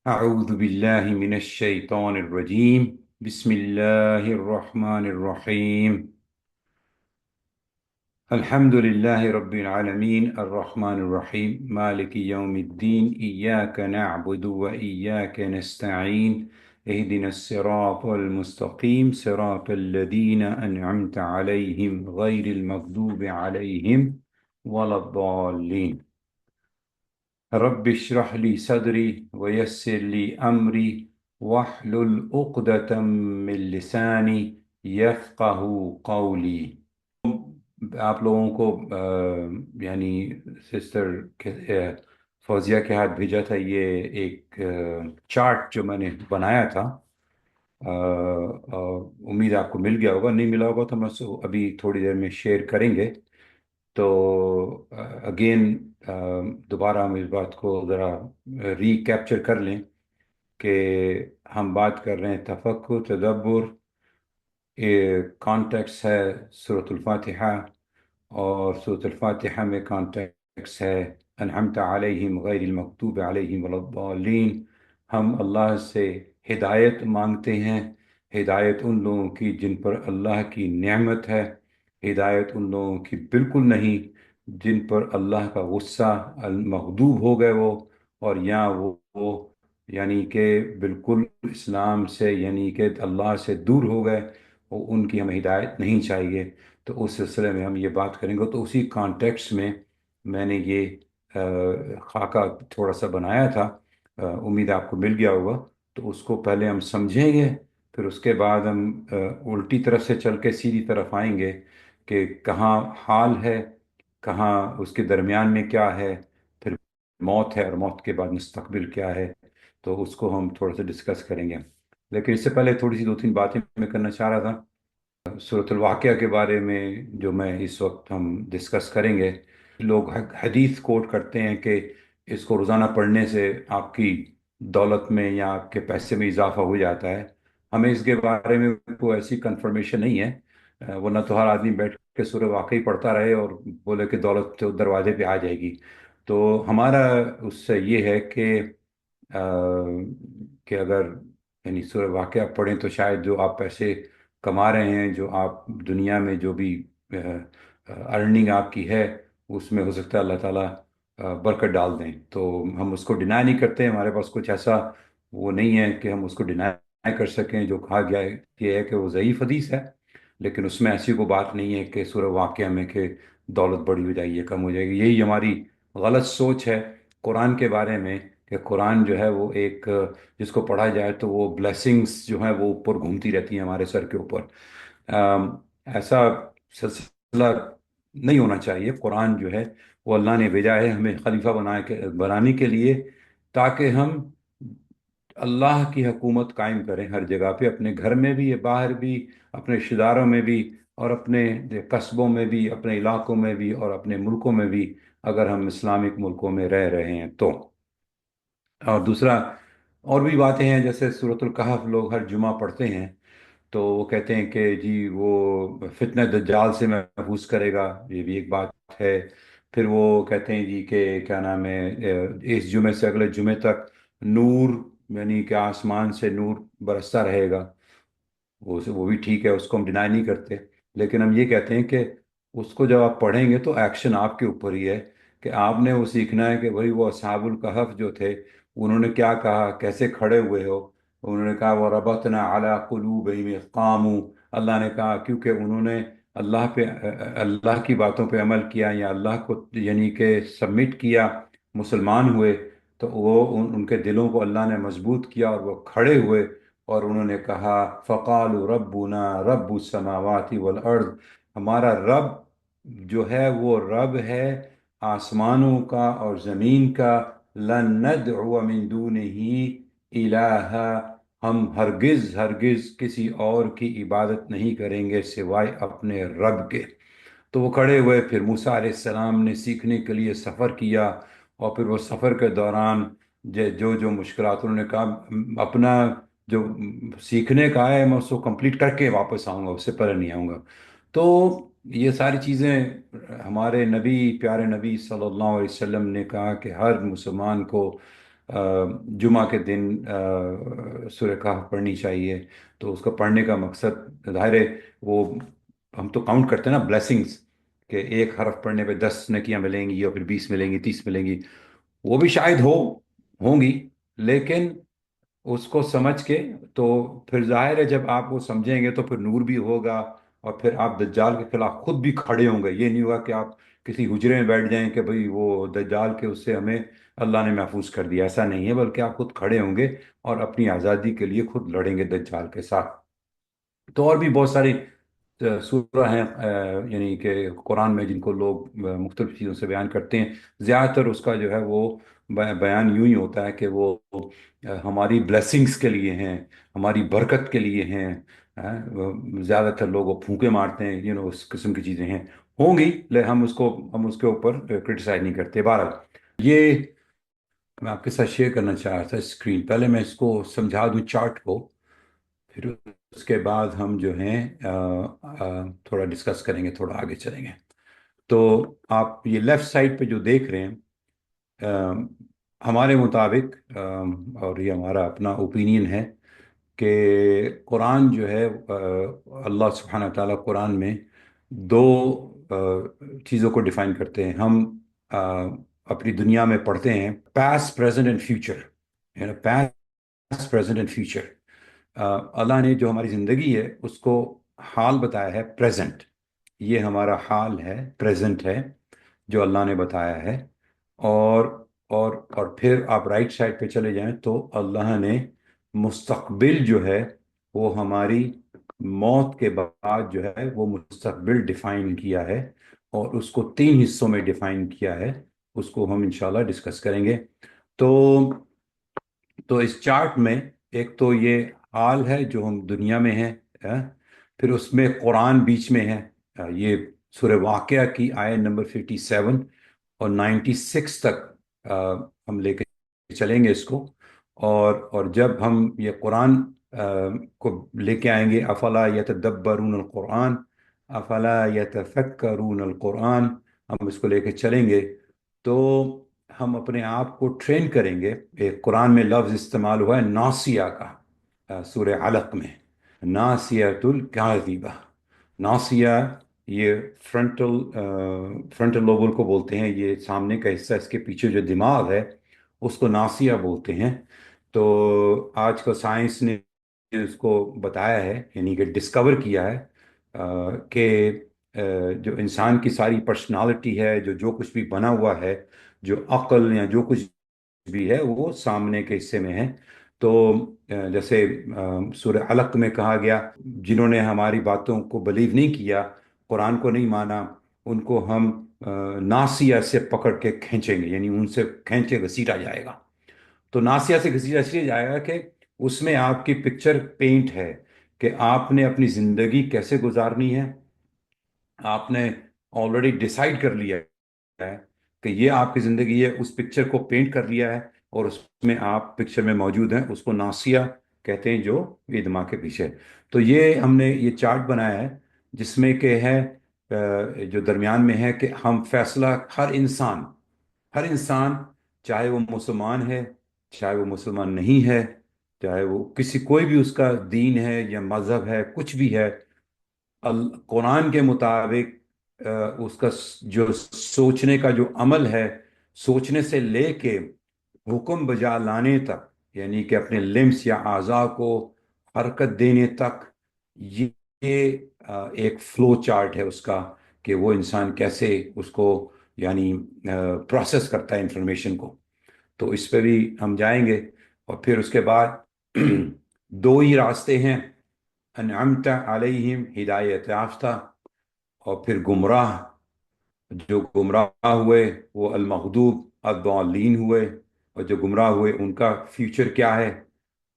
أعوذ بالله من الشيطان الرجيم. بسم الله الرحمن الرحيم. الحمد لله رب العالمين الرحمن الرحيم مالك يوم الدين إياك نعبد وإياك نستعين اهدنا الصراط المستقيم صراط الذين أنعمت عليهم غير المغضوب عليهم ولا الضالين. رب اشرح لي صدري ويسر لي أمري واحلل عقدة من لساني يفقه قولي. آپ لوگوں کو یعنی فوزیہ کے ہاتھ بھیجا تھا یہ ایک چارٹ جو میں نے بنایا تھا. امید آپ کو مل گیا ہوگا، نہیں ملا ہوگا تو ہم اس کو ابھی تھوڑی دیر میں شیئر کریں گے. تو اگین دوبارہ ہم اس بات کو ذرا ری کیپچر کر لیں کہ ہم بات کر رہے ہیں تفکر، تدبر. کانٹیکس ہے سورۃ الفاتحہ، اور سورۃ الفاتحہ میں کانٹیکس ہے انعمت علیہم غیر المغضوب علیہم ولا الضالین. ہم اللہ سے ہدایت مانگتے ہیں، ہدایت ان لوگوں کی جن پر اللہ کی نعمت ہے، ہدایت ان لوگوں کی بالکل نہیں جن پر اللہ کا غصہ المغضوب ہو گئے وہ، اور یا وہ یعنی کہ بالکل اسلام سے یعنی کہ اللہ سے دور ہو گئے، وہ ان کی ہمیں ہدایت نہیں چاہیے. تو اس سلسلے میں ہم یہ بات کریں گے. تو اسی کانٹیکس میں میں نے یہ خاکہ تھوڑا سا بنایا تھا. امید آپ کو مل گیا ہوگا. تو اس کو پہلے ہم سمجھیں گے، پھر اس کے بعد ہم الٹی طرف سے چل کے سیدھی طرف آئیں گے کہ کہاں حال ہے، کہاں اس کے درمیان میں کیا ہے، پھر موت ہے، اور موت کے بعد مستقبل کیا ہے. تو اس کو ہم تھوڑا سا ڈسکس کریں گے. لیکن اس سے پہلے تھوڑی سی دو تین باتیں میں کرنا چاہ رہا تھا صورت الواقعہ کے بارے میں، جو میں اس وقت ہم ڈسکس کریں گے. لوگ حدیث کوٹ کرتے ہیں کہ اس کو روزانہ پڑھنے سے آپ کی دولت میں یا آپ کے پیسے میں اضافہ ہو جاتا ہے. ہمیں اس کے بارے میں کوئی ایسی کنفرمیشن نہیں ہے. ورنہ تو ہر آدمی بیٹھ کے سورہ واقعی پڑھتا رہے اور بولے کہ دولت تو دروازے پہ آ جائے گی. تو ہمارا اس سے یہ ہے کہ اگر یعنی سورہ واقعہ پڑھیں تو شاید جو آپ پیسے کما رہے ہیں، جو آپ دنیا میں جو بھی ارننگ آپ کی ہے، اس میں ہو سکتا ہے اللہ تعالیٰ برکت ڈال دیں. تو ہم اس کو ڈینائی نہیں کرتے، ہمارے پاس کچھ ایسا وہ نہیں ہے کہ ہم اس کو ڈینائی کر سکیں. جو کہا گیا ہے یہ ہے کہ وہ ضعیف حدیث ہے، لیکن اس میں ایسی کوئی بات نہیں ہے کہ سورہ واقعہ میں کہ دولت بڑی ہو جائے گی، کم ہو جائے گی. یہی ہماری غلط سوچ ہے قرآن کے بارے میں، کہ قرآن جو ہے وہ ایک جس کو پڑھا جائے تو وہ بلیسنگز جو ہیں وہ اوپر گھومتی رہتی ہیں ہمارے سر کے اوپر. آم، ایسا سلسلہ نہیں ہونا چاہیے. قرآن جو ہے وہ اللہ نے بھیجا ہے ہمیں خلیفہ بنانے کے لیے، تاکہ ہم اللہ کی حکومت قائم کریں ہر جگہ پہ، اپنے گھر میں بھی، باہر بھی، اپنے رشتہ داروں میں بھی، اور اپنے قصبوں میں بھی، اپنے علاقوں میں بھی، اور اپنے ملکوں میں بھی، اگر ہم اسلامک ملکوں میں رہ رہے ہیں تو. اور دوسرا اور بھی باتیں ہیں، جیسے سورۃ الکہف لوگ ہر جمعہ پڑھتے ہیں، تو وہ کہتے ہیں کہ جی وہ فتنہ دجال سے محفوظ کرے گا، یہ بھی ایک بات ہے. پھر وہ کہتے ہیں جی کہ کیا نام ہے، اس جمعے سے اگلے جمعے تک نور یعنی کہ آسمان سے نور برستا رہے گا. وہ بھی ٹھیک ہے، اس کو ہم ڈینائی نہیں کرتے. لیکن ہم یہ کہتے ہیں کہ اس کو جب آپ پڑھیں گے تو ایکشن آپ کے اوپر ہی ہے، کہ آپ نے وہ سیکھنا ہے کہ بھئی وہ اصحاب الکہف جو تھے انہوں نے کیا کہا، کیسے کھڑے ہوئے ہو. انہوں نے کہا وَرَبَطْنَا عَلَىٰ قُلُوبِهِمْ إِذْ قَامُوا. اللہ نے کہا کیونکہ انہوں نے اللہ پہ اللہ کی باتوں پہ عمل کیا، یا اللہ کو یعنی کہ سبمٹ کیا، مسلمان ہوئے، تو وہ ان کے دلوں کو اللہ نے مضبوط کیا اور وہ کھڑے ہوئے. اور انہوں نے کہا فقالوا ربنا رب السماوات والارض. ہمارا رب جو ہے وہ رب ہے آسمانوں کا اور زمین کا. لن ندعو من دونه الہا. ہم ہرگز ہرگز کسی اور کی عبادت نہیں کریں گے سوائے اپنے رب کے. تو وہ کھڑے ہوئے. پھر موسیٰ علیہ السلام نے سیکھنے کے لیے سفر کیا، اور پھر وہ سفر کے دوران جو جو مشکلات انہوں نے کہا اپنا جو سیکھنے کا ہے میں اس کو کمپلیٹ کر کے واپس آؤں گا، اس سے پہلے نہیں آؤں گا. تو یہ ساری چیزیں ہمارے نبی پیارے نبی صلی اللہ علیہ وسلم نے کہا کہ ہر مسلمان کو جمعہ کے دن سورہ کہف پڑھنی چاہیے. تو اس کا پڑھنے کا مقصد ظاہر ہے وہ ہم تو کاؤنٹ کرتے ہیں نا بلیسنگز، کہ ایک حرف پڑھنے پہ 10 نیکیاں ملیں گی، یا پھر 20 ملیں گی، 30 ملیں گی. وہ بھی شاید ہوں گی، لیکن اس کو سمجھ کے تو پھر ظاہر ہے جب آپ وہ سمجھیں گے تو پھر نور بھی ہوگا، اور پھر آپ دجال کے خلاف خود بھی کھڑے ہوں گے. یہ نہیں ہوگا کہ آپ کسی حجرے میں بیٹھ جائیں کہ بھئی وہ دجال کے اس سے ہمیں اللہ نے محفوظ کر دیا. ایسا نہیں ہے، بلکہ آپ خود کھڑے ہوں گے اور اپنی آزادی کے لیے خود لڑیں گے دجال کے ساتھ. تو اور بھی بہت ساری سورہ ہیں یعنی کہ قرآن میں، جن کو لوگ مختلف چیزوں سے بیان کرتے ہیں. زیادہ تر اس کا جو ہے وہ بیان یوں ہی ہوتا ہے کہ وہ ہماری بلیسنگز کے لیے ہیں، ہماری برکت کے لیے ہیں. زیادہ تر لوگ وہ پھونکے مارتے ہیں، اس قسم کی چیزیں ہیں. ہوں گی، لیکن ہم اس کے اوپر کرٹیسائز نہیں کرتے. بہرحال یہ میں آپ کے ساتھ شیئر کرنا چاہ رہا تھا اسکرین. پہلے میں اس کو سمجھا دوں چارٹ کو، پھر اس کے بعد ہم جو ہیں تھوڑا ڈسکس کریں گے، تھوڑا آگے چلیں گے. تو آپ یہ لیفٹ سائڈ پہ جو دیکھ رہے ہیں، ہمارے مطابق اور یہ ہمارا اپنا اوپینین ہے کہ قرآن جو ہے اللہ سبحانہ تعالیٰ قرآن میں دو چیزوں کو ڈیفائن کرتے ہیں. ہم اپنی دنیا میں پڑھتے ہیں past, present and future. Past, present and future. اللہ نے جو ہماری زندگی ہے اس کو حال بتایا ہے پریزنٹ. یہ ہمارا حال ہے، پریزنٹ ہے جو اللہ نے بتایا ہے. اور اور پھر آپ رائٹ سائڈ پہ چلے جائیں تو اللہ نے مستقبل جو ہے وہ ہماری موت کے بعد جو ہے وہ مستقبل ڈیفائن کیا ہے، اور اس کو 3 حصوں میں ڈیفائن کیا ہے. اس کو ہم انشاءاللہ ڈسکس کریں گے. تو تو اس چارٹ میں ایک تو یہ حال ہے جو ہم دنیا میں ہیں، پھر اس میں قرآن بیچ میں ہے. یہ سورہ واقعہ کی آیت نمبر 57 اور 96 تک ہم لے کے چلیں گے اس کو. اور جب ہم یہ قرآن کو لے کے آئیں گے، افلا یتدبرون القرآن، افلا یتفکرون القرآن، ہم اس کو لے کے چلیں گے تو ہم اپنے آپ کو ٹرین کریں گے. ایک قرآن میں لفظ استعمال ہوا ہے ناسیہ کا، سورہ علق میں، ناسیۃ الکاذبہ. ناسیہ یہ فرنٹل لوبل کو بولتے ہیں. یہ سامنے کا حصہ، اس کے پیچھے جو دماغ ہے اس کو ناسیہ بولتے ہیں. تو آج کا سائنس نے اس کو بتایا ہے، یعنی کہ ڈسکور کیا ہے کہ جو انسان کی ساری پرسنالٹی ہے، جو کچھ بھی بنا ہوا ہے، جو عقل یا جو کچھ بھی ہے، وہ سامنے کے حصے میں ہے. تو جیسے سورہ علق میں کہا گیا، جنہوں نے ہماری باتوں کو بلیو نہیں کیا، قرآن کو نہیں مانا، ان کو ہم ناسیہ سے پکڑ کے کھینچیں گے، یعنی ان سے کھینچے گھسیٹا جائے گا. تو ناسیہ سے گھسیٹا اس لیے جائے گا کہ اس میں آپ کی پکچر پینٹ ہے کہ آپ نے اپنی زندگی کیسے گزارنی ہے. آپ نے آلریڈی ڈیسائیڈ کر لیا ہے کہ یہ آپ کی زندگی ہے، اس پکچر کو پینٹ کر لیا ہے، اور اس میں آپ پکچر میں موجود ہیں. اس کو ناسیہ کہتے ہیں، جو یہ دماغ کے پیچھے. تو یہ ہم نے یہ چارٹ بنایا ہے جس میں کہ ہے جو درمیان میں ہے کہ ہم فیصلہ، ہر انسان چاہے وہ مسلمان ہے، چاہے وہ مسلمان نہیں ہے، چاہے وہ کوئی بھی اس کا دین ہے یا مذہب ہے، کچھ بھی ہے، قرآن کے مطابق اس کا جو سوچنے کا جو عمل ہے، سوچنے سے لے کے حکم بجا لانے تک، یعنی کہ اپنے لمس یا اعضاء کو حرکت دینے تک، یہ ایک فلو چارٹ ہے اس کا، کہ وہ انسان کیسے اس کو یعنی پروسیس کرتا ہے انفارمیشن کو. تو اس پہ بھی ہم جائیں گے. اور پھر اس کے بعد دو ہی راستے ہیں، انعمت علیہم، ہدایت یافتہ، اور پھر گمراہ. جو گمراہ ہوئے وہ المغضوب الضالین ہوئے، اور جو گمراہ ہوئے ان کا فیوچر کیا ہے،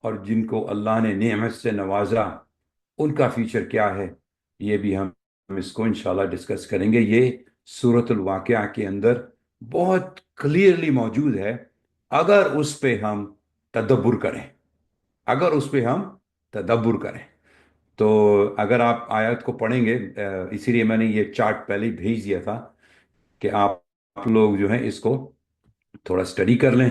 اور جن کو اللہ نے نعمت سے نوازا ان کا فیوچر کیا ہے. یہ بھی ہم اس کو انشاءاللہ ڈسکس کریں گے. یہ سورۃ الواقعہ کے اندر بہت کلیئرلی موجود ہے، اگر اس پہ ہم تدبر کریں، اگر اس پہ ہم تدبر کریں. تو اگر آپ آیت کو پڑھیں گے، اسی لیے میں نے یہ چارٹ پہلے ہی بھیج دیا تھا کہ آپ لوگ جو ہیں اس کو تھوڑا اسٹڈی کر لیں.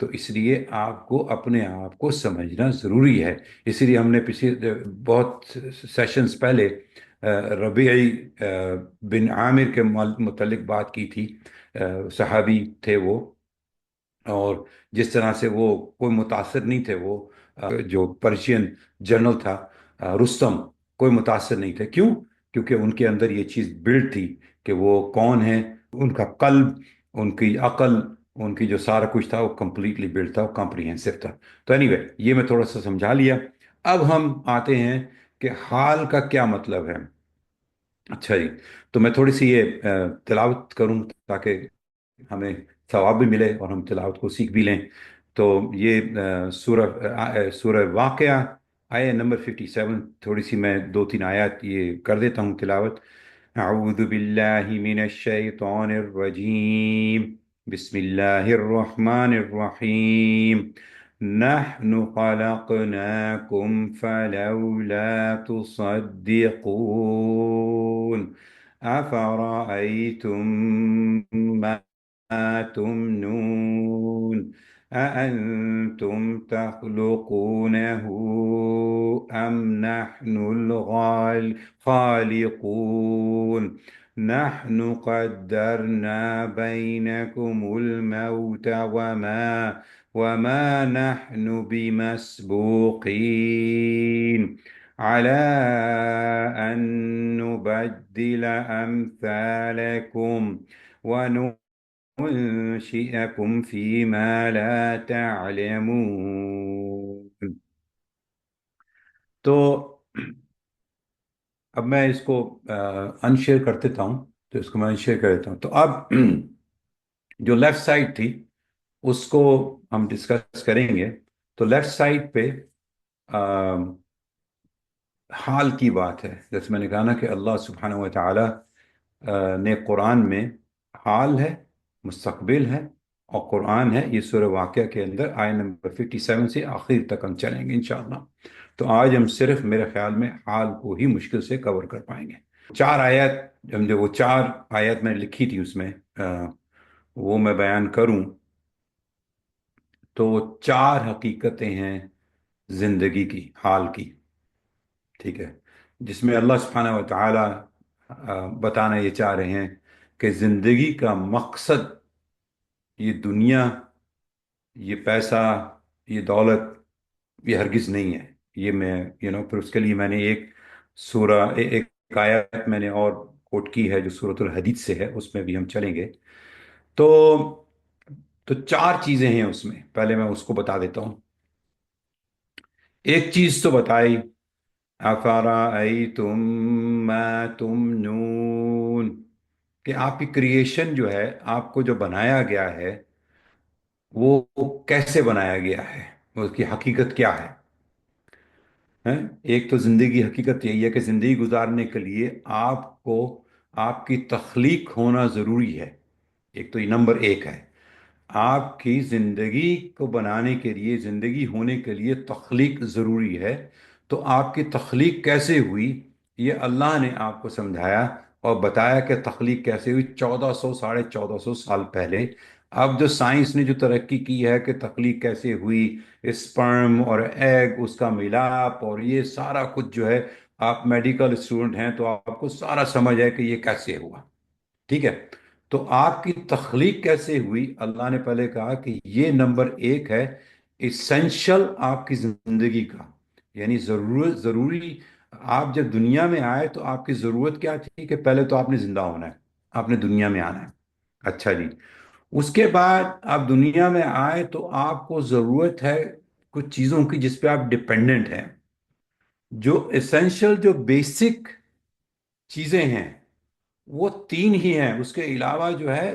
تو اس لیے آپ کو اپنے آپ کو سمجھنا ضروری ہے. اسی لیے ہم نے پچھلے بہت سیشنز پہلے ربیعی بن عامر کے متعلق بات کی تھی. صحابی تھے وہ، اور جس طرح سے وہ کوئی متاثر نہیں تھے. وہ جو پرشین جنرل تھا رستم، کوئی متاثر نہیں تھے. کیوں؟ کیونکہ ان کے اندر یہ چیز بلڈ تھی کہ وہ کون ہے. ان کا قلب، ان کی عقل، ان کی جو سارا کچھ تھا وہ کمپلیٹلی بلڈ تھا، وہ کمپریہنسو تھا. تو اینی وے، یہ میں تھوڑا سا سمجھا لیا. اب ہم آتے ہیں کہ حال کا کیا مطلب ہے. اچھا جی، تو میں تھوڑی سی یہ تلاوت کروں تاکہ ہمیں ثواب بھی ملے اور ہم تلاوت کو سیکھ بھی لیں. تو یہ سورہ واقعہ آیہ نمبر 57، تھوڑی سی میں دو تین آیات یہ کر دیتا ہوں تلاوت. اعوذ باللہ من الشیطان الرجیم، بسم اللہ الرحمن الرحیم. نحن خلقناكم فلولا تصدقون أفرأيتم ما تمنون أأنتم تخلقونه أم نحن الخالقون نحن قدرنا بينكم الموت وما نحن بمسبوقين على أن نبدل أمثالكم وننشئكم فيما لا تعلمون. تو اب میں اس کو انشیئر کر دیتا ہوں. تو اس کو میں انشیئر کر دیتا ہوں. تو اب جو لیفٹ سائڈ تھی اس کو ہم ڈسکس کریں گے. تو لیفٹ سائڈ پہ حال کی بات ہے. جیسے میں نے کہا نا کہ اللہ سبحانہ و تعالی نے قرآن میں حال ہے، مستقبل ہے اور قرآن ہے. یہ سورہ واقعہ کے اندر آیہ نمبر 57 سے آخر تک ہم چلیں گے انشاءاللہ. تو آج ہم صرف میرے خیال میں حال کو ہی مشکل سے کور کر پائیں گے. چار آیات، جو وہ چار آیات میں نے لکھی تھی اس میں وہ میں بیان کروں تو وہ چار حقیقتیں ہیں زندگی کی، حال کی. ٹھیک ہے، جس میں اللہ سبحانہ و تعالی بتانا یہ چاہ رہے ہیں کہ زندگی کا مقصد یہ دنیا، یہ پیسہ، یہ دولت، یہ ہرگز نہیں ہے. یہ میں پھر اس کے لیے میں نے ایک سورہ ایک آیت میں نے اور کوٹ کی ہے جو سورۃ الحدید سے ہے، اس میں بھی ہم چلیں گے. تو چار چیزیں ہیں اس میں. پہلے میں اس کو بتا دیتا ہوں. ایک چیز تو بتائی، افرأیتم ما تمنون، کہ آپ کی کریشن جو ہے، آپ کو جو بنایا گیا ہے وہ کیسے بنایا گیا ہے، اس کی حقیقت کیا ہے. ہیں؟ ایک تو زندگی حقیقت یہی ہے کہ زندگی گزارنے کے لیے آپ کو آپ کی تخلیق ہونا ضروری ہے. ایک تو یہ نمبر ایک ہے. آپ کی زندگی کو بنانے کے لیے، زندگی ہونے کے لیے تخلیق ضروری ہے. تو آپ کی تخلیق کیسے ہوئی یہ اللہ نے آپ کو سمجھایا اور بتایا کہ تخلیق کیسے ہوئی 1400 1450 سال پہلے. اب جو سائنس نے جو ترقی کی ہے کہ تخلیق کیسے ہوئی، اسپرم اور ایگ، اس کا ملاپ اور یہ سارا کچھ جو ہے، آپ میڈیکل اسٹوڈنٹ ہیں تو آپ کو سارا سمجھ ہے کہ یہ کیسے ہوا. ٹھیک ہے، تو آپ کی تخلیق کیسے ہوئی اللہ نے پہلے کہا کہ یہ نمبر ایک ہے اسینشل آپ کی زندگی کا. یعنی ضروری آپ جب دنیا میں آئے تو آپ کی ضرورت کیا تھی کہ پہلے تو آپ نے زندہ ہونا ہے، آپ نے دنیا میں آنا ہے. اچھا جی، اس کے بعد آپ دنیا میں آئے تو آپ کو ضرورت ہے کچھ چیزوں کی جس پہ آپ ڈپینڈنٹ ہیں. جو اسینشل، جو بیسک چیزیں ہیں وہ تین ہی ہیں. اس کے علاوہ جو ہے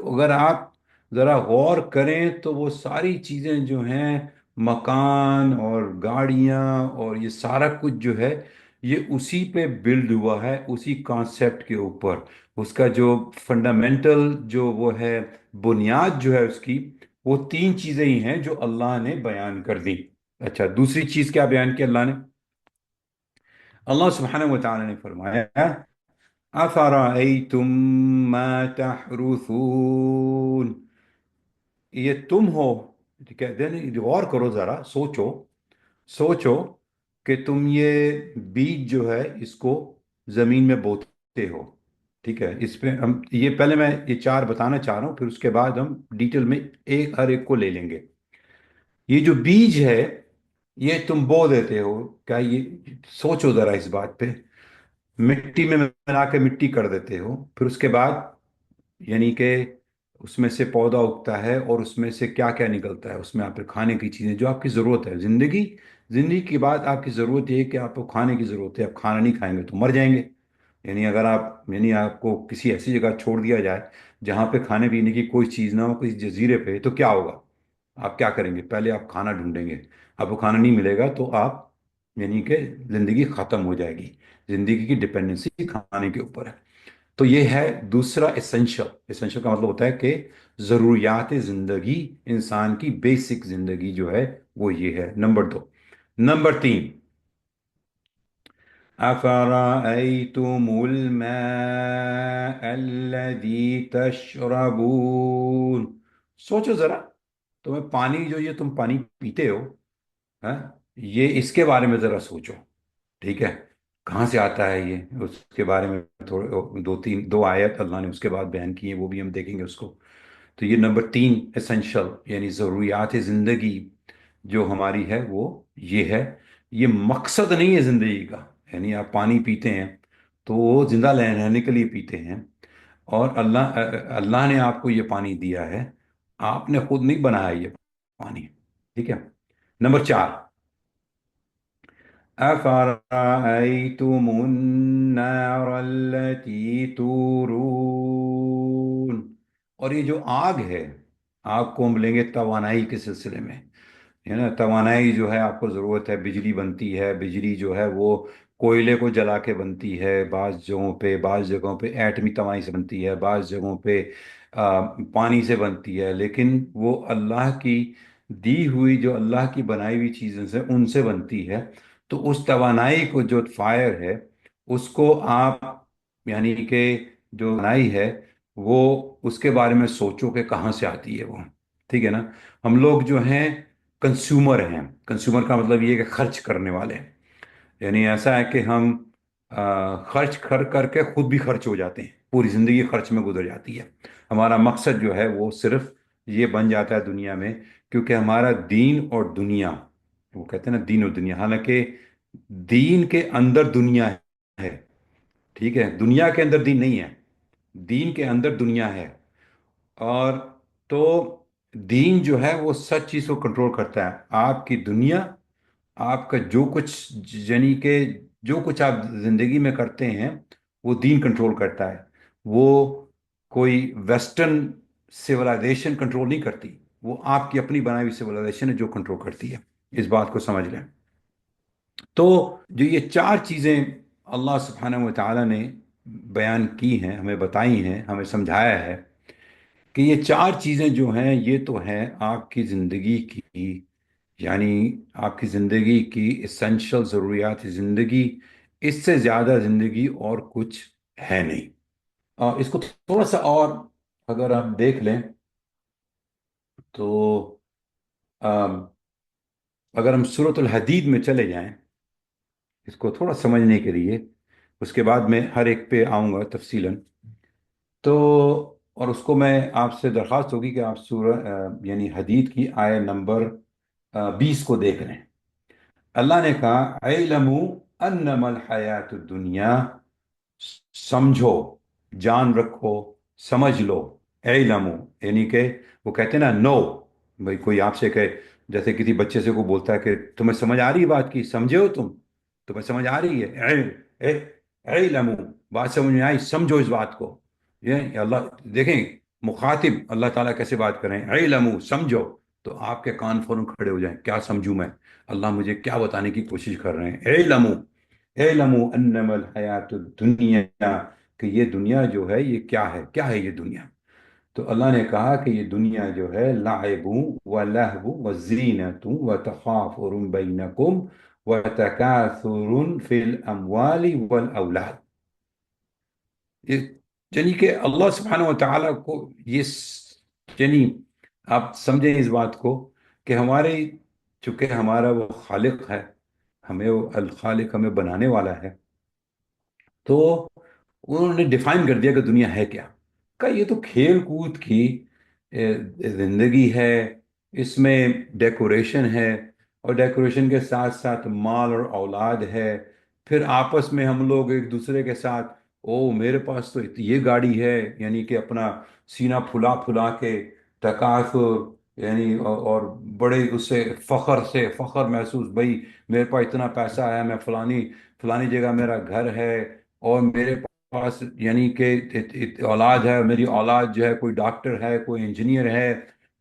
اگر آپ ذرا غور کریں تو وہ ساری چیزیں جو ہیں، مکان اور گاڑیاں اور یہ سارا کچھ جو ہے یہ اسی پہ بلڈ ہوا ہے، اسی کانسیپٹ کے اوپر. اس کا جو فنڈامنٹل جو وہ ہے، بنیاد جو ہے اس کی، وہ تین چیزیں ہی ہیں جو اللہ نے بیان کر دی. اچھا، دوسری چیز کیا بیان کی اللہ نے؟ اللہ سبحانہ و تعالی نے فرمایا افرأیتم ما تحرثون، یہ تم ہو ٹھیک ہے، دین غور کرو ذرا، سوچو، سوچو کہ تم یہ بیج جو ہے اس کو زمین میں بوتے ہو، ٹھیک ہے؟ اس پہ ہم یہ پہلے میں یہ چار بتانا چاہ رہا ہوں، پھر اس کے بعد ہم ڈیٹیل میں ایک ہر ایک کو لے لیں گے۔ یہ جو بیج ہے یہ تم بو دیتے ہو، کیا یہ سوچو ذرا اس بات پہ، مٹی میں ملا کے مٹی کر دیتے ہو، پھر اس کے بعد یعنی کہ اس میں سے پودا اگتا ہے اور اس میں سے کیا کیا نکلتا ہے، اس میں آپ کے کھانے کی چیزیں جو آپ کی ضرورت ہے، زندگی کی بات آپ کی ضرورت یہ ہے کہ آپ کو کھانے کی ضرورت ہے، آپ کھانا نہیں کھائیں گے تو مر جائیں گے۔ یعنی اگر آپ کو کسی ایسی جگہ چھوڑ دیا جائے جہاں پہ کھانے پینے کی کوئی چیز نہ ہو، کسی جزیرے پہ، تو کیا ہوگا؟ آپ کیا کریں گے؟ پہلے آپ کھانا ڈھونڈیں گے، آپ کو کھانا نہیں ملے گا تو آپ یعنی کہ زندگی ختم ہو جائے گی، زندگی کی ڈپینڈنسی کھانے کے اوپر ہے۔ تو یہ ہے دوسرا ایسنشل، ایسنشل کا مطلب ہوتا ہے کہ ضروریات زندگی، انسان کی بیسک زندگی جو ہے وہ یہ ہے، نمبر دو۔ نمبر تین، افرأيتم الماء الذي تشربون، سوچو ذرا، تمہیں پانی جو یہ تم پانی پیتے ہو، ہاں، یہ اس کے بارے میں ذرا سوچو، ٹھیک ہے؟ کہاں سے آتا ہے یہ، اس کے بارے میں تھوڑے دو آیت اللہ نے اس کے بعد بیان کی ہیں، وہ بھی ہم دیکھیں گے اس کو۔ تو یہ نمبر تین ایسنشل یعنی ضروریات زندگی جو ہماری ہے وہ یہ ہے۔ یہ مقصد نہیں ہے زندگی کا، یعنی آپ پانی پیتے ہیں تو وہ زندہ رہنے کے لیے پیتے ہیں، اور اللہ نے آپ کو یہ پانی دیا ہے، آپ نے خود نہیں بنایا یہ پانی، ٹھیک ہے؟ نمبر چار، أفرأيتم النار التي تورون، اور یہ جو آگ ہے، آگ کو ہم لیں گے توانائی کے سلسلے میں، ہے نا؟ توانائی جو ہے آپ کو ضرورت ہے، بجلی بنتی ہے، بجلی جو ہے وہ کوئلے کو جلا کے بنتی ہے، بعض جگہوں پہ ایٹمی توانائی سے بنتی ہے، بعض جگہوں پہ پانی سے بنتی ہے، لیکن وہ اللہ کی دی ہوئی، جو اللہ کی بنائی ہوئی چیزیں سے ان سے بنتی ہے۔ تو اس توانائی کو جو فائر ہے اس کو آپ یعنی کہ جو بنائی ہے وہ اس کے بارے میں سوچو کہ کہاں سے آتی ہے وہ، ٹھیک ہے نا؟ ہم لوگ جو ہیں کنزیومر ہیں، کنزیومر کا مطلب یہ ہے کہ خرچ کرنے والے ہیں، یعنی ایسا ہے کہ ہم خرچ کر کر کے خود بھی خرچ ہو جاتے ہیں، پوری زندگی خرچ میں گزر جاتی ہے۔ ہمارا مقصد جو ہے وہ صرف یہ بن جاتا ہے دنیا میں، کیونکہ ہمارا دین اور دنیا، وہ کہتے ہیں نا دین اور دنیا، حالانکہ دین کے اندر دنیا ہے، ٹھیک ہے؟ دنیا کے اندر دین نہیں ہے، دین کے اندر دنیا ہے۔ اور تو دین جو ہے وہ سچ چیز کو کنٹرول کرتا ہے، آپ کی دنیا، آپ کا جو کچھ یعنی کہ جو کچھ آپ زندگی میں کرتے ہیں وہ دین کنٹرول کرتا ہے، وہ کوئی ویسٹرن سویلائزیشن کنٹرول نہیں کرتی، وہ آپ کی اپنی بنائی ہوئی سویلائزیشن ہے جو کنٹرول کرتی ہے، اس بات کو سمجھ لیں۔ تو جو یہ چار چیزیں اللہ سبحانہ و تعالیٰ نے بیان کی ہیں، ہمیں بتائی ہیں، ہمیں سمجھایا ہے کہ یہ چار چیزیں جو ہیں یہ تو ہیں آپ کی زندگی کی، یعنی آپ کی زندگی کی اسینشل ضروریات زندگی، اس سے زیادہ زندگی اور کچھ ہے نہیں۔ اور اس کو تھوڑا سا اور اگر آپ دیکھ لیں تو آم، اگر ہم سورۃ الحدید میں چلے جائیں اس کو تھوڑا سمجھنے کے لیے، اس کے بعد میں ہر ایک پہ آؤں گا تفصیلاً، تو اور اس کو میں آپ سے درخواست ہوگی کہ آپ یعنی حدید کی آیت نمبر 20 کو دیکھ لیں۔ اللہ نے کہا اعلموا انما الحیات الدنیا، سمجھو، جان رکھو، سمجھ لو، علم یعنی کہ وہ کہتے ہیں نا نو، بھائی کوئی آپ سے کہ جیسے کسی بچے سے کو بولتا ہے کہ تمہیں سمجھ آ رہی ہے بات کی، سمجھے ہو تم، تمہیں سمجھ آ رہی ہے، علم، بات سمجھ میں آئی، سمجھو اس بات کو۔ یہ اللہ دیکھیں، مخاطب اللہ تعالیٰ کیسے بات کریں، علم سمجھو، تو آپ کے کان فوراً کھڑے ہو جائیں، کیا سمجھوں میں، اللہ مجھے کیا بتانے کی کوشش کر رہے ہیں؟ علم، اعلموا انما الحیات الدنیا، کہ یہ دنیا جو ہے یہ کیا ہے، کیا ہے یہ دنیا؟ تو اللہ نے کہا کہ یہ دنیا جو ہے لعب و لہو و زینت و تفاخر بینکم و تکاثر فی الاموال والاولاد، یہ- یعنی کہ اللہ سبحانہ و تعالیٰ کو یہ یعنی آپ سمجھیں اس بات کو کہ ہمارے چونکہ ہمارا وہ خالق ہے، ہمیں وہ الخالق ہمیں بنانے والا ہے، تو انہوں نے ڈیفائن کر دیا کہ دنیا ہے کیا. کہ یہ تو کھیل کود کی زندگی ہے، اس میں ڈیکوریشن ہے، اور ڈیکوریشن کے ساتھ ساتھ مال اور اولاد ہے. پھر آپس میں ہم لوگ ایک دوسرے کے ساتھ، او میرے پاس تو یہ گاڑی ہے، یعنی کہ اپنا سینہ پھلا پھلا کے تکاثر، یعنی اور بڑے اس سے فخر محسوس، بھائی میرے پاس اتنا پیسہ ہے، میں فلانی فلانی جگہ میرا گھر ہے، اور میرے پاس یعنی کہ اولاد ہے، میری اولاد جو ہے کوئی ڈاکٹر ہے، کوئی انجینئر ہے،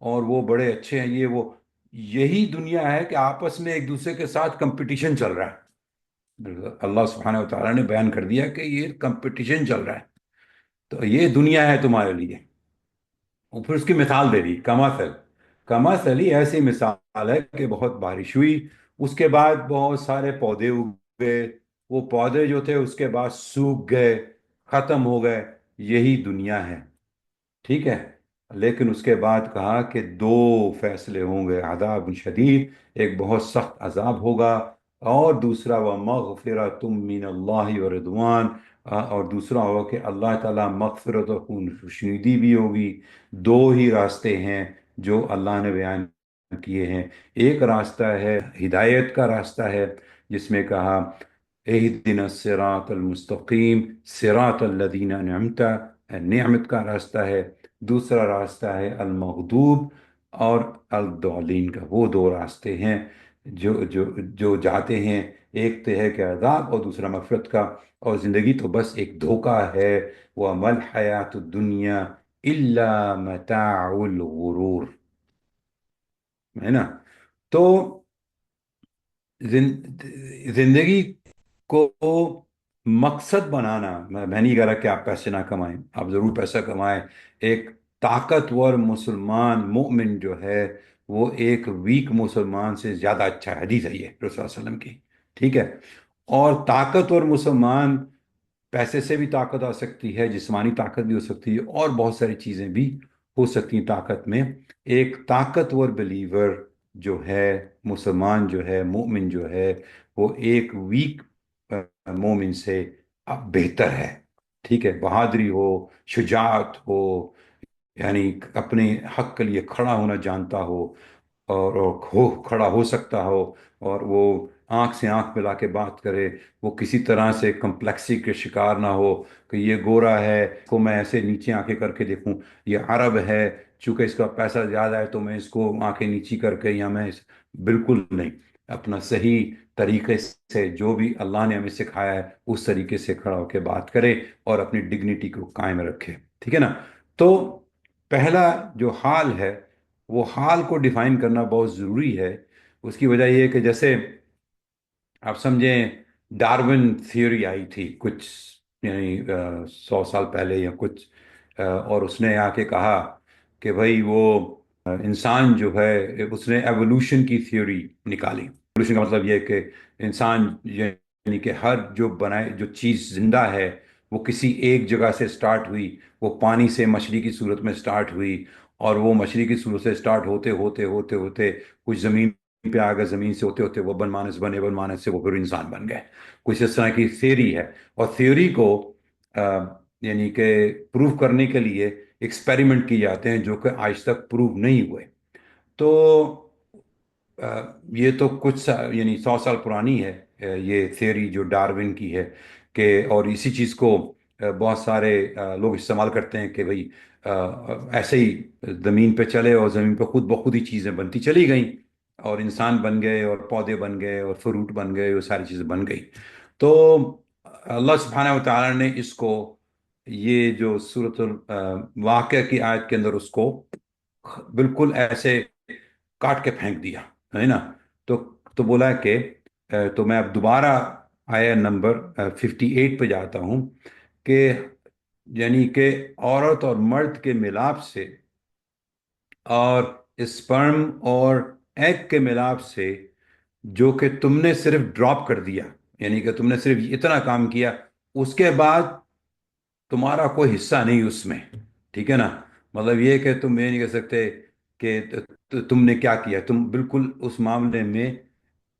اور وہ بڑے اچھے ہیں، یہ وہ. یہی دنیا ہے کہ آپس میں ایک دوسرے کے ساتھ کمپٹیشن چل رہا ہے. اللہ سبحانہ و تعالیٰ نے بیان کر دیا کہ یہ کمپٹیشن چل رہا ہے. تو یہ دنیا ہے تمہارے لیے. اور پھر اس کی مثال دے دی، کماثل. کماثل ہی ایسی مثال ہے کہ بہت بارش ہوئی، اس کے بعد بہت سارے پودے اگے، وہ پودے جو تھے اس کے بعد سوکھ گئے، ختم ہو گئے. یہی دنیا ہے. ٹھیک ہے. لیکن اس کے بعد کہا کہ دو فیصلے ہوں گے، عذاب شدید، ایک بہت سخت عذاب ہوگا، اور دوسرا وَمَغْفِرَةٌ مِّنَ اللَّهِ وَرِضْوَانٌ، اور دوسرا ہوگا کہ اللہ تعالیٰ مغفرت و خوشنودی بھی ہوگی. دو ہی راستے ہیں جو اللہ نے بیان کیے ہیں. ایک راستہ ہے ہدایت کا راستہ ہے، جس میں کہا اہدنا الصراط المستقیم صراط الذین انعمت، نعمت کا راستہ ہے. دوسرا راستہ ہے المغضوب اور الضالین کا. وہ دو راستے ہیں جو جاتے ہیں. ایک تو ہے کہ عذاب، اور دوسرا مغفرت کا. اور زندگی تو بس ایک دھوکہ ہے. وَمَا الْحَيَاةُ الدُّنْيَا إِلَّا مَتَاعُ الْغُرُورِ، ہے نا. تو زندگی کو مقصد بنانا، میں نہیں کہہ رہا کہ آپ پیسے نہ کمائیں، آپ ضرور پیسہ کمائیں. ایک طاقتور مسلمان مومن جو ہے وہ ایک ویک مسلمان سے زیادہ اچھا ہے، حدیث ہے یہ رسول صلی اللہ علیہ وسلم کی. ٹھیک ہے. اور طاقتور مسلمان، پیسے سے بھی طاقت آ سکتی ہے، جسمانی طاقت بھی ہو سکتی ہے، اور بہت ساری چیزیں بھی ہو سکتی ہیں طاقت میں. ایک طاقتور بلیور جو ہے، مسلمان جو ہے، مومن جو ہے، وہ ایک ویک مومن سے بہتر ہے. ٹھیک ہے. بہادری ہو، شجاعت ہو، یعنی اپنے حق کے لیے کھڑا ہونا جانتا ہو، اور کھڑا ہو سکتا ہو، اور وہ آنکھ سے آنکھ ملا کے بات کرے. وہ کسی طرح سے کمپلیکسی کے شکار نہ ہو کہ یہ گورا ہے، اس کو میں ایسے نیچے آنکھیں کر کے دیکھوں، یہ عرب ہے چونکہ اس کا پیسہ زیادہ ہے تو میں اس کو آنکھیں نیچی کر کے، یا میں بالکل نہیں. اپنا صحیح طریقے سے جو بھی اللہ نے ہمیں سکھایا ہے اس طریقے سے کھڑا ہو کے بات کرے، اور اپنی ڈگنیٹی کو قائم رکھے. ٹھیک ہے نا. تو پہلا جو حال ہے، وہ حال کو ڈیفائن کرنا بہت ضروری ہے. اس کی وجہ یہ ہے کہ جیسے آپ سمجھیں ڈارون تھیوری آئی تھی کچھ، یعنی 100 سال پہلے یا کچھ، اور اس نے آ کے کہا کہ بھائی وہ انسان جو ہے، اس نے ایوولوشن کی تھیوری نکالی. ایوولوشن کا مطلب یہ ہے کہ انسان یعنی کہ ہر جو چیز زندہ ہے وہ کسی ایک جگہ سے سٹارٹ ہوئی. وہ پانی سے مچھلی کی صورت میں سٹارٹ ہوئی، اور وہ مچھلی کی صورت سے سٹارٹ ہوتے ہوتے ہوتے ہوتے کچھ زمین پہ آ گئے، زمین سے ہوتے ہوتے وہ بن مانس بنے، بن مانس سے وہ پھر انسان بن گئے. کچھ اس طرح کی تھیوری ہے. اور تھیوری کو یعنی کہ پروف کرنے کے لیے ایکسپیریمنٹ کیے جاتے ہیں جو کہ آج تک پروف نہیں ہوئے. تو یہ تو کچھ یعنی 100 سال پرانی ہے یہ تھیوری جو ڈاروین کی ہے. کہ اور اسی چیز کو بہت سارے لوگ استعمال کرتے ہیں کہ بھئی ایسے ہی زمین پہ چلے، اور زمین پہ خود بخود ہی چیزیں بنتی چلی گئیں، اور انسان بن گئے، اور پودے بن گئے، اور فروٹ بن گئے، وہ ساری چیزیں بن گئی. تو اللہ سبحانہ و تعالیٰ نے اس کو، یہ جو صورت الواقعہ کی آیت کے اندر، اس کو بالکل ایسے کاٹ کے پھینک دیا، ہے نا. تو بولا کہ تو میں اب دوبارہ آیا نمبر 58 پہ جاتا ہوں، کہ یعنی کہ عورت اور مرد کے ملاپ سے، اور اسپرم اور ایگ کے ملاپ سے، جو کہ تم نے صرف ڈراپ کر دیا، یعنی کہ تم نے صرف اتنا کام کیا، اس کے بعد تمہارا کوئی حصہ نہیں اس میں. ٹھیک ہے نا. مطلب یہ کہ تم یہ نہیں کہہ سکتے کہ تو تم نے کیا کیا؟ تم بالکل اس معاملے میں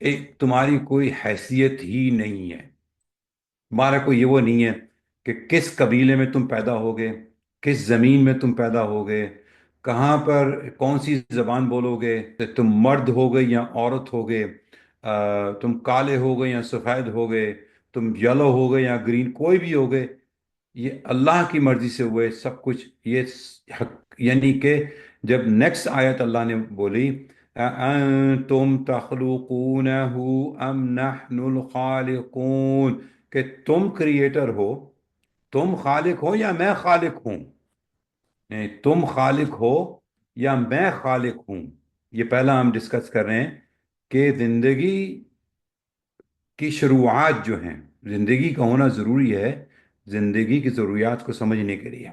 ایک تمہاری کوئی حیثیت ہی نہیں ہے، تمہارا کوئی یہ وہ نہیں ہے کہ کس قبیلے میں تم پیدا ہوگے، کس زمین میں تم پیدا ہوگے، کہاں پر کون سی زبان بولو گے، تم مرد ہوگے یا عورت ہوگے، تم کالے ہوگے یا سفید ہوگے، تم یلو ہوگے یا گرین، کوئی بھی ہوگے، یہ اللہ کی مرضی سے ہوئے سب کچھ یہ یعنی کہ جب نیکسٹ آیت اللہ نے بولی تم تخلقونہ ام نحن الخالقون، کہ تم کریٹر ہو، تم خالق ہو یا میں خالق ہوں، نہیں، تم خالق ہو یا میں خالق ہوں، یہ پہلا ہم ڈسکس کر رہے ہیں کہ زندگی کی شروعات جو ہیں، زندگی کا ہونا ضروری ہے زندگی کی ضروریات کو سمجھنے کے لیے۔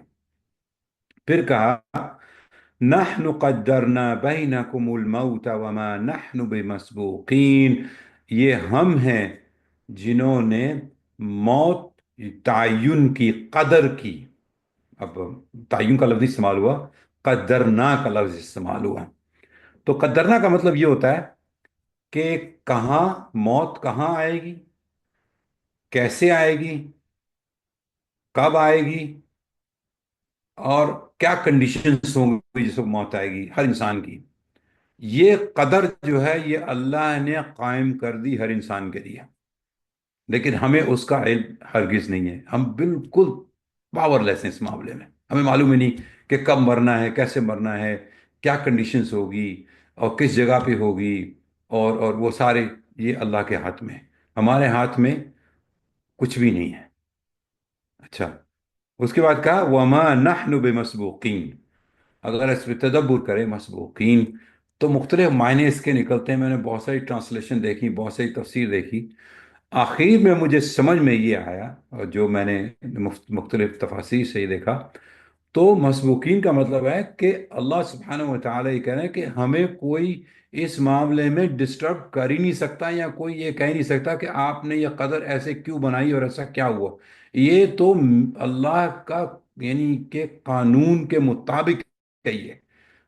پھر کہا نحن قدرنا بینکم الموت وما نحن بمسبوقین، یہ ہم ہیں جنہوں نے موت تعین کی، قدر کی۔ اب تعین کا لفظ استعمال ہوا، قدرنا کا لفظ استعمال ہوا۔ تو قدرنا کا مطلب یہ ہوتا ہے کہ کہاں موت کہاں آئے گی، کیسے آئے گی، کب آئے گی، اور کیا کنڈیشنز ہوں گی جس وقت موت آئے گی ہر انسان کی۔ یہ قدر جو ہے یہ اللہ نے قائم کر دی ہر انسان کے لیے، لیکن ہمیں اس کا علم ہرگز نہیں ہے، ہم بالکل پاور لیس ہیں اس معاملے میں، ہمیں معلوم ہی نہیں کہ کب مرنا ہے، کیسے مرنا ہے، کیا کنڈیشنز ہوگی اور کس جگہ پہ ہوگی، اور وہ سارے یہ اللہ کے ہاتھ میں، ہمارے ہاتھ میں کچھ بھی نہیں ہے۔ اچھا، اس کے بعد کہا وما نحن بمسبوقین، اگر اس پہ تدبر کریں مسبوقین تو مختلف معنی اس کے نکلتے ہیں، میں نے بہت ساری ٹرانسلیشن دیکھی، بہت ساری تفسیر دیکھی، آخر میں مجھے سمجھ میں یہ آیا، اور جو میں نے مختلف تفاسیر سے یہ دیکھا، تو مسبوقین کا مطلب ہے کہ اللہ سبحانہ و تعالیٰ یہ کہہ رہے ہیں کہ ہمیں کوئی اس معاملے میں ڈسٹرب کر ہی نہیں سکتا، یا کوئی یہ کہہ نہیں سکتا کہ آپ نے یہ قدر ایسے کیوں بنائی اور ایسا کیا ہوا، یہ تو اللہ کا یعنی کہ قانون کے مطابق ہے یہ،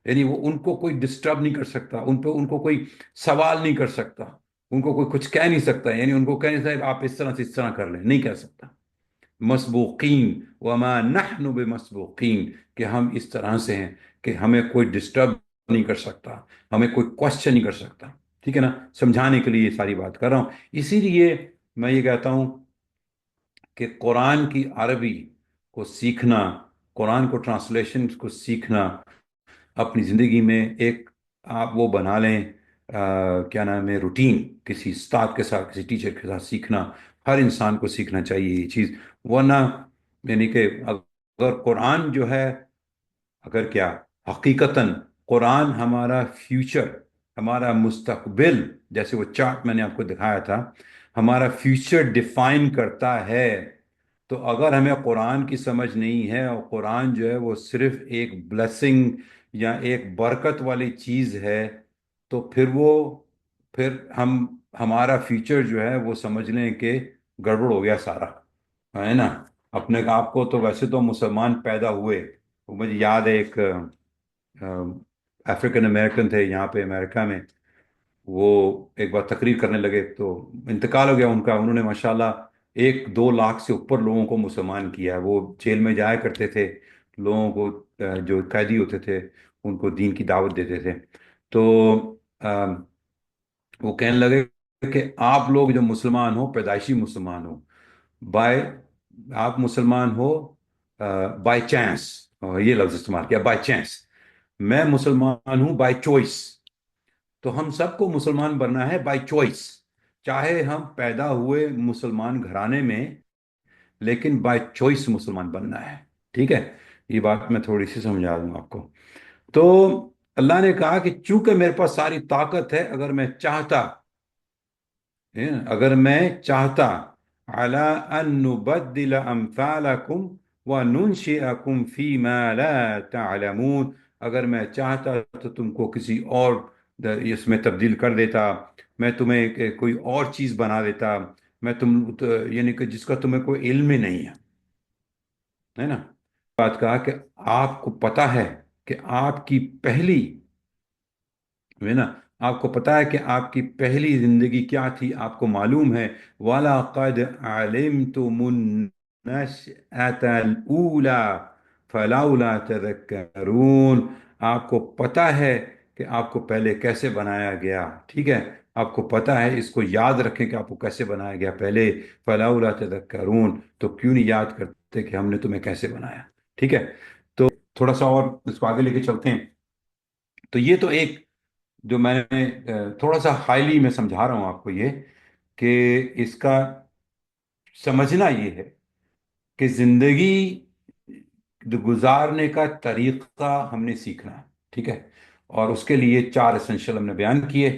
یعنی وہ ان کو کوئی ڈسٹرب نہیں کر سکتا، ان کو کوئی سوال نہیں کر سکتا، ان کو کوئی کچھ کہہ نہیں سکتا، یعنی ان کو کہہ نہیں سکتا آپ اس طرح سے اس طرح کر لیں، نہیں کہہ سکتا۔ مسبوقین وما نحن بمسبوقین، کہ ہم اس طرح سے ہیں کہ ہمیں کوئی ڈسٹرب نہیں کر سکتا، ہمیں کوئی کوشچن نہیں کر سکتا، ٹھیک ہے نا؟ سمجھانے کے لیے یہ ساری بات کر رہا ہوں۔ اسی لیے میں یہ کہتا ہوں کہ قرآن کی عربی کو سیکھنا، قرآن کو ٹرانسلیشن کو سیکھنا، اپنی زندگی میں ایک آپ وہ بنا لیں، کیا نام ہے، روٹین، کسی استاد کے ساتھ، کسی ٹیچر کے ساتھ سیکھنا، ہر انسان کو سیکھنا چاہیے یہ چیز، ورنہ یعنی کہ اگر قرآن جو ہے، اگر کیا حقیقتاً قرآن ہمارا فیوچر، ہمارا مستقبل، جیسے وہ چارٹ میں نے آپ کو دکھایا تھا، ہمارا فیوچر ڈیفائن کرتا ہے، تو اگر ہمیں قرآن کی سمجھ نہیں ہے اور قرآن جو ہے وہ صرف ایک بلیسنگ یا ایک برکت والی چیز ہے، تو پھر ہمارا فیوچر جو ہے وہ سمجھ لیں کہ گڑبڑ ہو گیا سارا، ہے نا؟ اپنے آپ کو تو ویسے تو مسلمان پیدا ہوئے، وہ مجھے یاد ہے ایک افریقن امریکن تھے یہاں پہ امریکہ میں، وہ ایک بار تقریر کرنے لگے تو انتقال ہو گیا ان کا، انہوں نے ماشاءاللہ 1-2 لاکھ سے اوپر لوگوں کو مسلمان کیا، وہ جیل میں جایا کرتے تھے، لوگوں کو جو قیدی ہوتے تھے ان کو دین کی دعوت دیتے تھے، تو وہ کہنے لگے کہ آپ لوگ جو مسلمان ہو، پیدائشی مسلمان ہو، بائی آپ مسلمان ہو بائی چانس، یہ لفظ استعمال کیا، بائی چانس، میں مسلمان ہوں بائی چوائس، تو ہم سب کو مسلمان بننا ہے بائی چوائس، چاہے ہم پیدا ہوئے مسلمان گھرانے میں، لیکن بائی چوائس مسلمان بننا ہے، ٹھیک ہے؟ یہ بات میں تھوڑی سی سمجھا دوں آپ کو۔ تو اللہ نے کہا کہ چونکہ میرے پاس ساری طاقت ہے، اگر میں چاہتا، اگر میں چاہتا علی ان نبدل امثالکم وننشئکم فیما لا تعلمون، اگر میں چاہتا تو تم کو کسی اور اس میں تبدیل کر دیتا، میں تمہیں کوئی اور چیز بنا دیتا، میں یعنی کہ جس کا تمہیں کوئی علم ہی نہیں ہے نا؟ بات کہا کہ آپ کو پتا ہے کہ آپ کی پہلی ہے نا؟ آپ کو پتا ہے کہ آپ کی پہلی زندگی کیا تھی، آپ کو معلوم ہے، وَلَقَدْ عَلِمْتُمُ النَّشْأَةَ الْأُولَى فَلَوْلَا تَذَكَّرُونَ۔ آپ کو پتا ہے کہ آپ کو پہلے کیسے بنایا گیا، ٹھیک ہے؟ آپ کو پتا ہے، اس کو یاد رکھیں کہ آپ کو کیسے بنایا گیا پہلے، فَلَوْلَا تَذَكَّرُونَ، تو کیوں نہیں یاد کرتے کہ ہم نے تمہیں کیسے بنایا؟ ٹھیک ہے؟ تو تھوڑا سا اور اس کو آگے لے کے چلتے ہیں۔ تو یہ تو ایک جو میں نے تھوڑا سا ہائیلی میں سمجھا رہا ہوں آپ کو یہ، کہ اس کا سمجھنا یہ ہے کہ زندگی گزارنے کا طریقہ ہم نے سیکھنا ہے، ٹھیک ہے؟ اور اس کے لیے چار اسینشل ہم نے بیان کیے،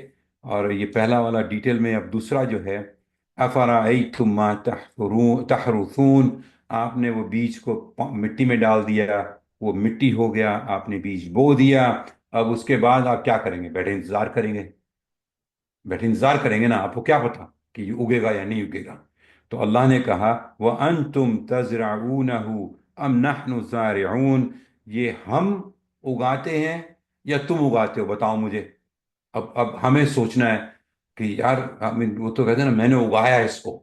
اور یہ پہلا والا ڈیٹیل میں، اب دوسرا جو ہے، افرأیتم ما تحرثون، آپ نے وہ بیج کو مٹی میں ڈال دیا، وہ مٹی ہو گیا، آپ نے بیج بو دیا، اب اس کے بعد آپ کیا کریں گے؟ بیٹھے انتظار کریں گے؟ بیٹھے انتظار کریں گے نا، آپ کو کیا پتا کہ یہ اگے گا یا نہیں اگے گا؟ تو اللہ نے کہا وَأَنْتُمْ تَزْرَعُونَهُ أَمْ نَحْنُ الزَّارِعُونَ، یہ ہم اگاتے ہیں یا تم اگاتے ہو؟ بتاؤ مجھے۔ اب ہمیں سوچنا ہے کہ یار، وہ تو کہتے ہیں نا، میں نے اگایا اس کو۔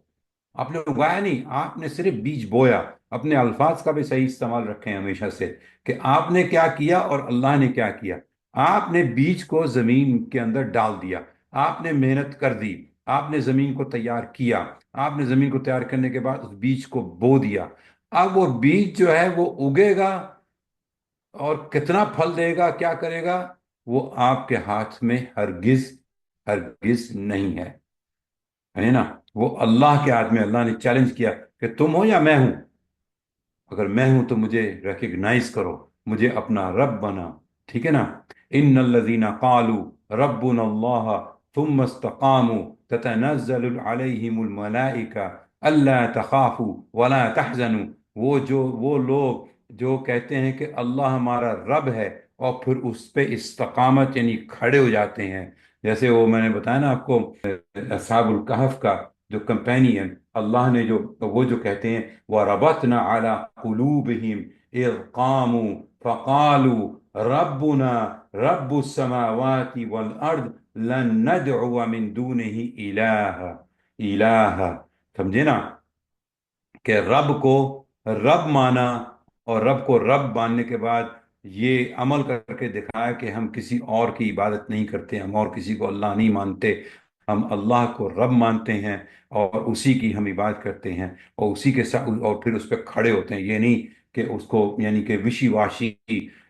آپ نے اگایا نہیں، آپ نے صرف بیج بویا۔ اپنے الفاظ کا بھی صحیح استعمال رکھیں ہمیشہ سے، کہ آپ نے کیا کیا اور اللہ نے کیا کیا۔ آپ نے بیج کو زمین کے اندر ڈال دیا، آپ نے محنت کر دی، آپ نے زمین کو تیار کیا، آپ نے زمین کو تیار کرنے کے بعد اس بیج کو بو دیا۔ اب وہ بیج جو ہے وہ اگے گا، اور کتنا پھل دے گا، کیا کرے گا، وہ آپ کے ہاتھ میں ہرگز ہرگز نہیں ہے نا؟ وہ اللہ کے ہاتھ میں۔ اللہ نے چیلنج کیا کہ تم ہو یا میں ہوں؟ اگر میں ہوں تو مجھے ریکگنائز کرو، مجھے اپنا رب بنا، ٹھیک ہے نا؟ ان الذين قالوا ربنا الله ثم استقاموا تتنزل عليهم الملائكة الا تخافوا ولا تحزنوا، وہ لوگ جو کہتے ہیں کہ اللہ ہمارا رب ہے، اور پھر اس پہ استقامت یعنی کھڑے ہو جاتے ہیں، جیسے وہ میں نے بتایا نا آپ کو، اصحاب الکہف کا جو کمپینین، اللہ نے وہ جو کہتے ہیں وَرَبَطْنَا عَلَى قُلُوبِهِمْ إِذْ قَامُوا فَقَالُوا رَبُّنَا رَبُّ السَّمَاوَاتِ وَالْأَرْضِ لَن نَّدْعُوَ مِن دُونِهِ إِلَٰهًا۔ سمجھے نا؟ کہ رب کو رب مانا، اور رب کو رب ماننے کے بعد یہ عمل کر کے دکھایا کہ ہم کسی اور کی عبادت نہیں کرتے، ہم اور کسی کو اللہ نہیں مانتے، ہم اللہ کو رب مانتے ہیں اور اسی کی ہم عبادت کرتے ہیں، اور اسی کے ساتھ، اور پھر اس پہ کھڑے ہوتے ہیں۔ یہ نہیں کہ اس کو یعنی کہ وشی واشی،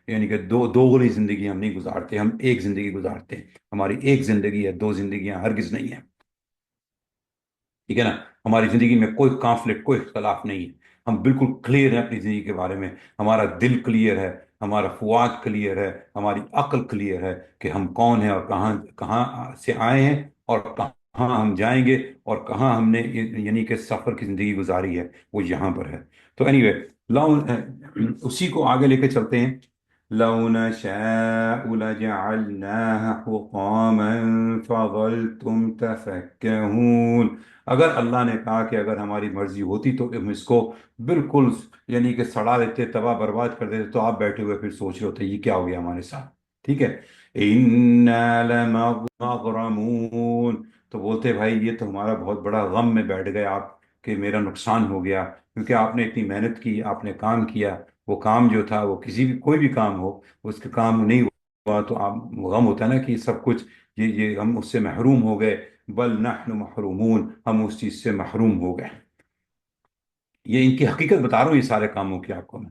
یعنی کہ دوغلی زندگی ہم نہیں گزارتے، ہم ایک زندگی گزارتے ہیں۔ ہماری ایک زندگی ہے، دو زندگیاں ہرگز نہیں ہیں، ٹھیک ہے نا؟ ہماری زندگی میں کوئی کانفلکٹ، کوئی اختلاف نہیں ہے، ہم بالکل کلیئر ہیں اپنی زندگی کے بارے میں، ہمارا دل کلیئر ہے، ہمارا فؤاد کلیئر ہے، ہماری عقل کلیئر ہے کہ ہم کون ہیں، اور کہاں کہاں سے آئے ہیں، اور کہاں ہم جائیں گے، اور کہاں ہم نے یعنی کہ سفر کی زندگی گزاری ہے، وہ یہاں پر ہے۔ تو اینی وے، اسی کو آگے لے کے چلتے ہیں۔ لو نشاء لجعلناها حطاما فظلتم تفكهون، اگر اللہ نے کہا کہ اگر ہماری مرضی ہوتی تو ہم اس کو بالکل یعنی کہ سڑا دیتے، تباہ برباد کر دیتے، تو آپ بیٹھے ہوئے پھر سوچ رہے ہوتے یہ کیا ہو گیا ہمارے ساتھ، ٹھیک ہے؟ اِنَّا لَمَغْرَمُونَ، تو بولتے بھائی یہ تو ہمارا بہت بڑا غم میں بیٹھ گئے آپ، کہ میرا نقصان ہو گیا، کیونکہ آپ نے اتنی محنت کی، آپ نے کام کیا، وہ کام جو تھا، وہ کسی بھی کوئی بھی کام ہو، اس کا کام نہیں ہوا تو آپ غم ہوتا ہے نا کہ سب کچھ یہ ہم اس سے محروم ہو گئے، بل نحن محرومون، ہم اس چیز سے محروم ہو گئے۔ یہ ان کی حقیقت بتا رہا ہوں، یہ سارے کاموں کی آپ کو میں۔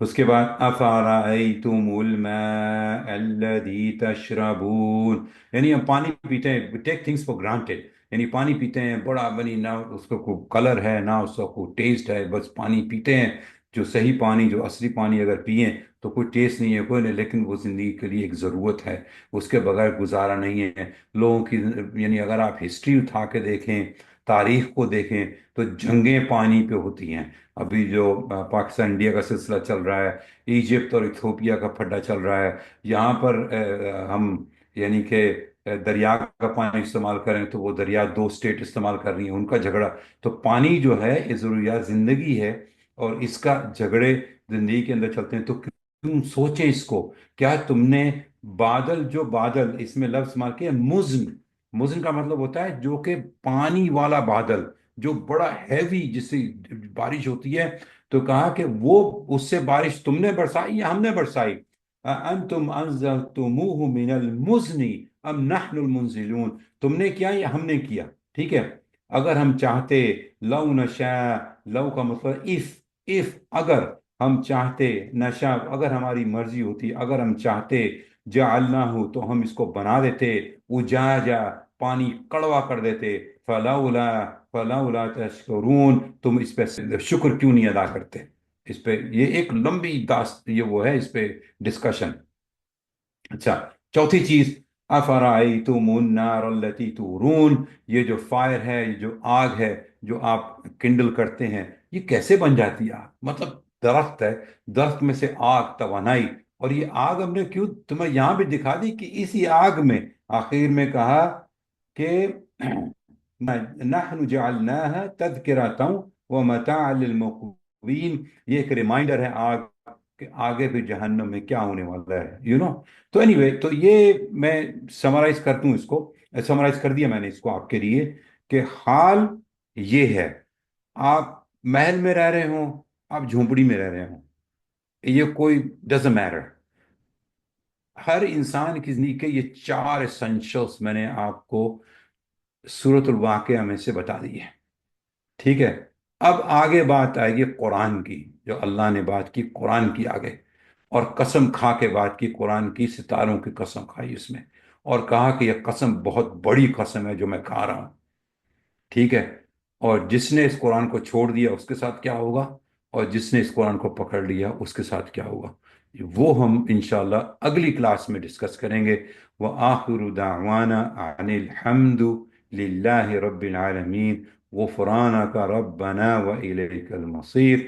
اس کے بعد افرأیتم الماء الذی تشربون، یعنی ہم پانی پیتے ہیں، ٹیک تھنگس فار گرانٹیڈ، یعنی پانی پیتے ہیں بڑا بنی، نہ اس کو کوئی کلر ہے، نہ اس کا کوئی ٹیسٹ ہے، بس پانی پیتے ہیں، جو صحیح پانی، جو اصلی پانی اگر پئیں تو کوئی ٹیسٹ نہیں ہے، کوئی نہیں، لیکن وہ زندگی کے لیے ایک ضرورت ہے، اس کے بغیر گزارا نہیں ہے لوگوں کی۔ یعنی اگر آپ ہسٹری اٹھا کے دیکھیں، تاریخ کو دیکھیں، تو جنگیں پانی پہ ہوتی ہیں۔ ابھی جو پاکستان انڈیا کا سلسلہ چل رہا ہے، ایجپٹ اور ایتھوپیا کا پھڈا چل رہا ہے، یہاں پر ہم یعنی کہ دریا کا پانی استعمال کریں تو وہ دریا دو اسٹیٹ استعمال کر رہی ہیں، ان کا جھگڑا۔ تو پانی جو ہے یہ ضروریات زندگی ہے، اور اس کا جھگڑے زندگی کے اندر چلتے ہیں۔ تو تم سوچیں اس کو، کیا تم نے بادل، جو بادل اس میں لفظ مار کے مزن، مزن کا مطلب ہوتا ہے جو کہ پانی والا بادل، جو بڑا ہیوی جس سے بارش ہوتی ہے، تو کہا کہ وہ اس سے بارش تم نے برسائی یا ہم نے برسائی؟ انتم انزلتموہ من المزن ام نحن المنزلون، تم نے کیا یا ہم نے کیا؟ ٹھیک ہے، اگر ہم چاہتے، لو نشاء، لو کا مطلب اف اگر ہم چاہتے، نشا اگر ہماری مرضی ہوتی، اگر ہم چاہتے، جعلناہ تو ہم اس کو بنا دیتے، اجاجا پانی کڑوا کر دیتے، فلولا فلولا تشکرون، تم اس پہ شکر کیوں نہیں ادا کرتے؟ اس پہ یہ ایک لمبی داست یہ وہ ہے اس پہ ڈسکشن۔ اچھا، چوتھی چیز، افرائیتم النار التی تورون، یہ جو فائر ہے، یہ جو آگ ہے جو آپ کنڈل کرتے ہیں، یہ کیسے بن جاتی ہے آگ؟ مطلب درخت ہے، درخت میں سے آگ، توانائی، اور یہ آگ ہم نے کیوں تمہیں یہاں بھی دکھا دی کہ اسی آگ میں آخر میں کہا کہ نحن جعلناها تذکرة ومتاعا للمقوین، یہ ایک ریمائنڈر ہے آگ کہ آگے بھی جہنم میں کیا ہونے والا ہے، تو اینی وے، تو یہ میں سمرائز کر دوں اس کو، سمرائز کر دیا میں نے اس کو آپ کے لیے، کہ حال یہ ہے، آپ محل میں رہ رہے ہوں، آپ جھونپڑی میں رہ رہے ہوں، یہ کوئی ڈزنٹ میٹر، ہر انسان کی زندگی کے یہ چار اسینشلس میں نے آپ کو سورۃ الواقعہ میں سے بتا دی ہے، ٹھیک ہے؟ اب آگے بات آئے گی قرآن کی، جو اللہ نے بات کی قرآن کی آگے، اور قسم کھا کے بات کی قرآن کی، ستاروں کی قسم کھائی اس میں، اور کہا کہ یہ قسم بہت بڑی قسم ہے جو میں کھا رہا ہوں، ٹھیک ہے؟ اور جس نے اس قرآن کو چھوڑ دیا اس کے ساتھ کیا ہوگا، اور جس نے اس قرآن کو پکڑ لیا اس کے ساتھ کیا ہوگا، وہ ہم انشاءاللہ اگلی کلاس میں ڈسکس کریں گے۔ وآخر دعوانا عن الحمد للہ رب العالمین، غفرانک ربنا وإلیک المصیر۔